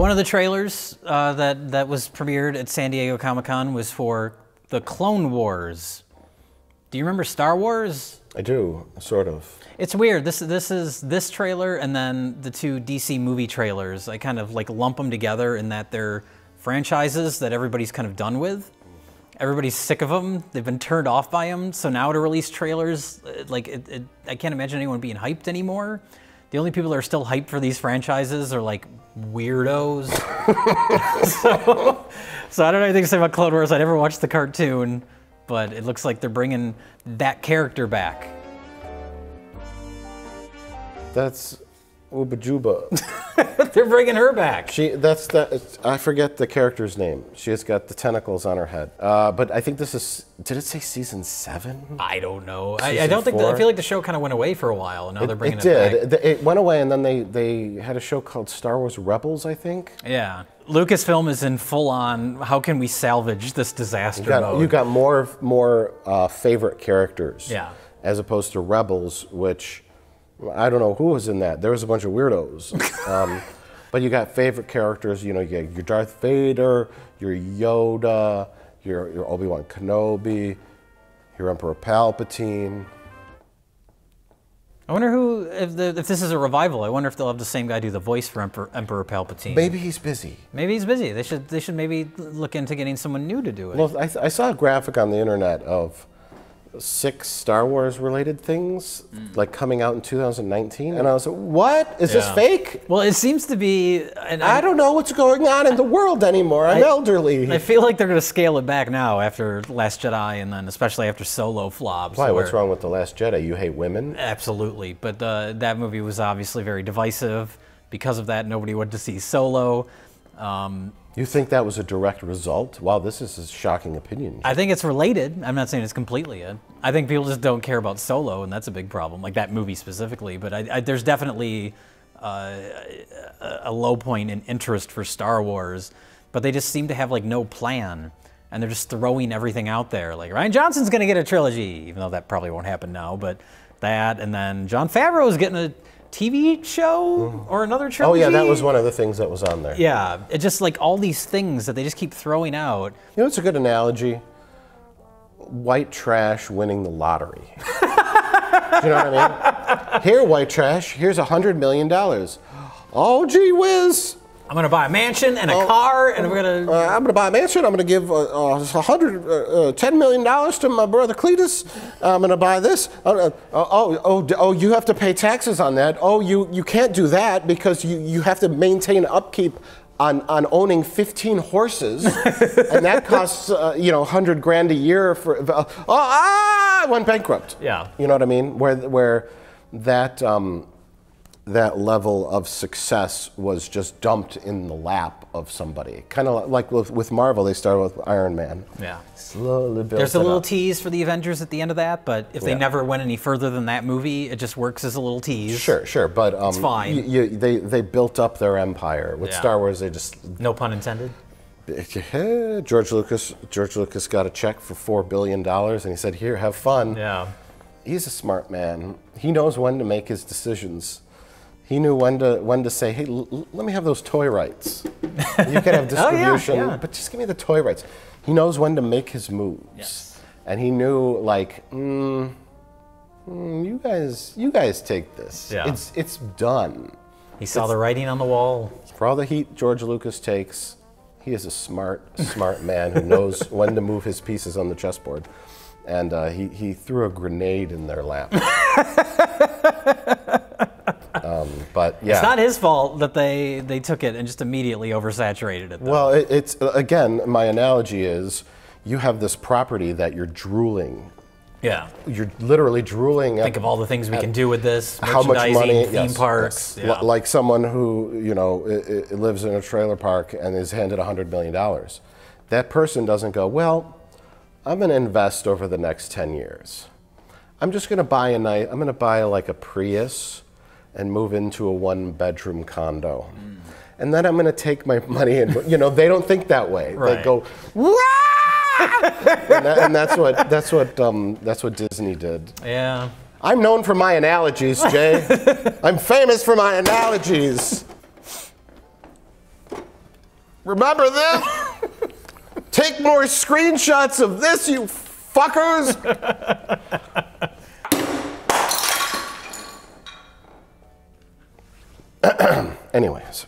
one of the trailers that was premiered at San Diego Comic-Con was for the Clone Wars. Do you remember Star Wars? I do, sort of. It's weird. This is this trailer and then the two DC movie trailers. I kind of like lump them together in that they're franchises that everybody's kind of done with. Everybody's sick of them. They've been turned off by them. So now to release trailers, I can't imagine anyone being hyped anymore. The only people that are still hyped for these franchises are like weirdos. so I don't know anything to say about Clone Wars. I never watched the cartoon, but it looks like they're bringing that character back. That's Uba Juba. They're bringing her back. I forget the character's name. She has got the tentacles on her head. But I think this is, did it say season 7? I don't know. I don't think, I feel like the show kind of went away for a while, and now they're bringing it back. It did. It went away, and then they had a show called Star Wars Rebels, I think. Yeah. Lucasfilm is in full-on, how can we salvage this disaster mode? You got more favorite characters. Yeah. As opposed to Rebels, which, I don't know who was in that. There was a bunch of weirdos. But you got favorite characters, you know, you got your Darth Vader, your Yoda, your Obi-Wan Kenobi, your Emperor Palpatine. I wonder who, if this is a revival, I wonder if they'll have the same guy do the voice for Emperor Palpatine. Maybe he's busy. Maybe he's busy. They should maybe look into getting someone new to do it. Well, I saw a graphic on the internet of 6 Star Wars related things like coming out in 2019, and I was like, what? Is this fake? Well, it seems to be, and I don't know what's going on in the world anymore. I'm elderly. I feel like they're going to scale it back now after Last Jedi, and then especially after Solo flops. Why? What's wrong with The Last Jedi? You hate women? Absolutely, but that movie was obviously very divisive. Because of that, nobody wanted to see Solo. You think that was a direct result? Wow, this is a shocking opinion. I think it's related. I'm not saying it's completely it. I think people just don't care about Solo, and that's a big problem, like that movie specifically. But there's definitely a low point in interest for Star Wars, but they just seem to have like no plan, and they're just throwing everything out there. Like Rian Johnson's gonna get a trilogy, even though that probably won't happen now, but that, and then Jon Favreau's getting a TV show or another trilogy. Oh yeah, that was one of the things that was on there. Yeah, it's just like all these things that they just keep throwing out. You know, it's a good analogy. White trash winning the lottery. Do you know what I mean? Here, white trash. Here's $100 million. Oh, gee whiz. I'm gonna buy a mansion and a car, and we're gonna. I'm gonna buy a mansion. I'm gonna give $10 million to my brother Cletus. I'm gonna buy this. You have to pay taxes on that. Oh, you can't do that because you have to maintain upkeep on owning 15 horses, and that costs $100 grand a year for. I went bankrupt. Yeah. You know what I mean? Where that level of success was just dumped in the lap of somebody. Kind of like with Marvel, they started with Iron Man. Yeah. Slowly built There's a little tease for the Avengers at the end of that, but if they never went any further than that movie, it just works as a little tease. Sure, but it's fine. They built up their empire. With Star Wars, they just... No pun intended. George Lucas got a check for $4 billion, and he said, here, have fun. Yeah. He's a smart man. He knows when to make his decisions. He knew when to say, hey, let me have those toy rights. You can have distribution, but just give me the toy rights. He knows when to make his moves. Yes. And he knew, like, you guys take this. Yeah. It's done. He saw the writing on the wall. For all the heat George Lucas takes, he is a smart man who knows when to move his pieces on the chessboard. And he threw a grenade in their lap. But yeah, it's not his fault that they took it and just immediately oversaturated it, though. Well, it's again, my analogy is you have this property that you're drooling. Yeah. You're literally drooling. Think of all the things we can do with this. How much money? Theme parks. Yes. Yeah. Like someone who lives in a trailer park and is handed $100 million. That person doesn't go, well, I'm going to invest over the next 10 years. I'm just going to buy I'm going to buy like a Prius and move into a 1-bedroom condo. And then I'm going to take my money and, they don't think that way. Right. They go, wah! and that's what Disney did. Yeah. I'm known for my analogies, Jay. I'm famous for my analogies. Remember this? Take more screenshots of this, you fuckers. Anyways.